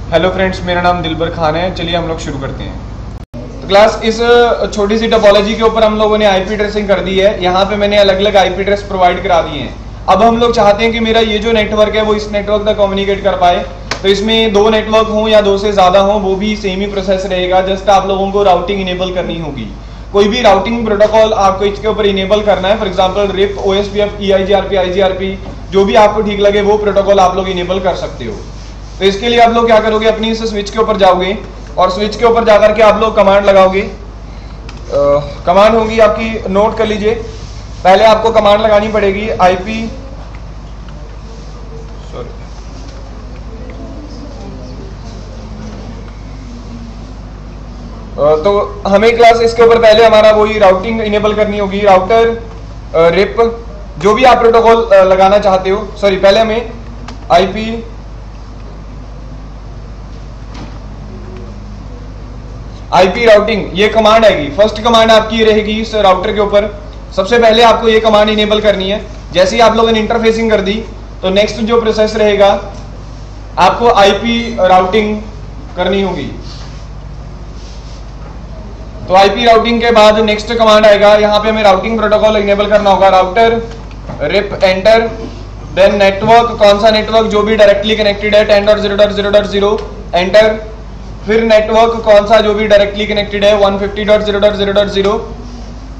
Hello friends, मेरा नाम दिलबर खान है। चलिए हम लोग शुरू करते हैं। तो क्लास इस छोटी सी टोपोलॉजी के ऊपर हम लोगों ने आईपी एड्रेसिंग कर दी है। यहाँ पे मैंने अलग अलग आईपी एड्रेस प्रोवाइड करा दिए हैं। अब हम लोग चाहते हैं कि मेरा ये जो नेटवर्क है वो इस नेटवर्क तक कम्युनिकेट कर पाए। तो इसमें दो नेटवर्क हों या दो से ज्यादा हों, वो भी सेम ही प्रोसेस रहेगा। जस्ट आप लोगों को राउटिंग इनेबल करनी होगी। कोई भी राउटिंग प्रोटोकॉल आपको इसके ऊपर इनेबल करना है। For example RIP, OSPF, EIGRP, IGRP, जो भी आपको ठीक लगे वो प्रोटोकॉल आप लोग इनेबल कर सकते हो। तो इसके लिए आप लोग क्या करोगे, अपनी इस स्विच के ऊपर जाओगे और स्विच के ऊपर जाकर के आप लोग कमांड लगाओगे। कमांड होगी आपकी, नोट कर लीजिए। पहले आपको कमांड लगानी पड़ेगी आईपी, तो हमें क्लास इसके ऊपर पहले हमारा वही राउटिंग इनेबल करनी होगी। राउटर रिप, जो भी आप प्रोटोकॉल लगाना चाहते हो। सॉरी, पहले हमें आईपी राउटिंग, ये कमांड आएगी। फर्स्ट कमांड आपकी रहेगी इस राउटर के ऊपर। सबसे पहले आपको ये कमांड इनेबल करनी है। जैसे ही आप लोगों ने इंटरफेसिंग कर दी तो नेक्स्ट जो प्रोसेस रहेगा आपको आईपी राउटिंग करनी होगी। तो आईपी राउटिंग के बाद नेक्स्ट कमांड आएगा। यहाँ पे हमें राउटिंग प्रोटोकॉल इनेबल करना होगा। Router RIP enter, then network, कौन सा नेटवर्क, जो भी डायरेक्टली कनेक्टेड है 10.0.0.0 एंटर। फिर नेटवर्क कौन सा, जो भी डायरेक्टली कनेक्टेड है 150.0.0.0।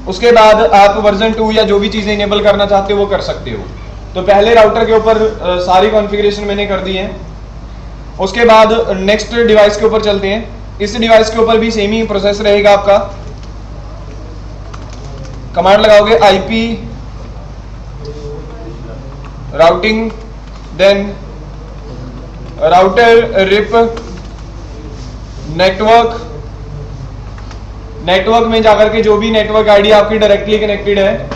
उसके बाद आप वर्जन 2 या जो भी चीजें इनेबल करना चाहते हो वो कर सकते हो। तो पहले राउटर के ऊपर सारी कॉन्फ़िगरेशन मैंने कर दी है। उसके बाद नेक्स्ट डिवाइस के ऊपर चलते हैं। इस डिवाइस के ऊपर भी सेम ही प्रोसेस रहेगा आपका। कमांड लगाओगे IP routing, then router RIP network. Network में जाकर के जो भी नेटवर्क आईडी आपकी डायरेक्टली कनेक्टेड है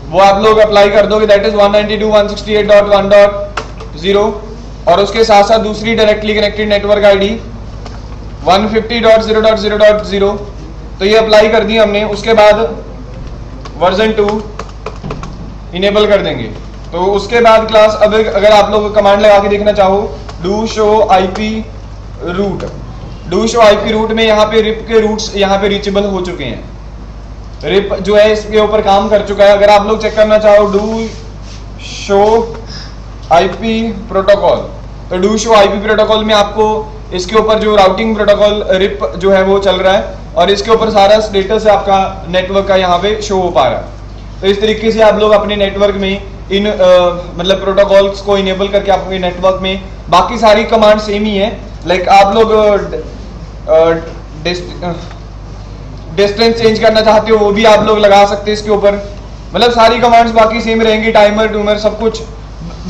वो आप लोग अप्लाई कर दोगे, दैट इज 192.168.1.0। और उसके साथ साथ दूसरी डायरेक्टली कनेक्टेड नेटवर्क आईडी 150.0.0.0। तो ये अप्लाई कर दी हमने। उसके बाद वर्जन 2 इनेबल कर देंगे। तो उसके बाद क्लास, अब अगर आप लोग कमांड लगा के देखना चाहो, do show IP root. Do show IP root में यहाँ पे रिप के रूट्स यहाँ पे रीचेबल हो चुके हैं। रिप जो है इसके ऊपर काम कर चुका है। अगर आप लोग चेक करना चाहो डू शो आईपी प्रोटोकॉल, तो डू शो आईपी प्रोटोकॉल में आपको इसके ऊपर जो राउटिंग प्रोटोकॉल रिप जो है वो चल रहा है और इसके ऊपर सारा स्टेटस आपका नेटवर्क का यहाँ पे शो हो पा रहा है। तो इस तरीके से आप लोग अपने नेटवर्क में इन मतलब प्रोटोकॉल्स को इनेबल करके आपके नेटवर्क में, बाकी सारी कमांड सेम ही है। लाइक आप लोग डिस्टेंस चेंज करना चाहते हो वो भी आप लोग लगा सकते हैं इसके ऊपर। मतलब सारी कमांड्स बाकी सेम रहेंगी, टाइमर टूमर सब कुछ।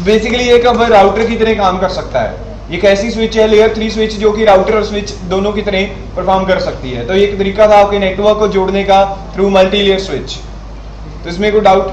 बेसिकली एक अब राउटर की तरह काम कर सकता है। एक ऐसी स्विच है लेयर 3 स्विच जो कि राउटर और स्विच दोनों की तरह परफॉर्म कर सकती है। तो एक तरीका था आपके नेटवर्क को जोड़ने का थ्रू मल्टी लेयर स्विच। तो इसमें कोई डाउट?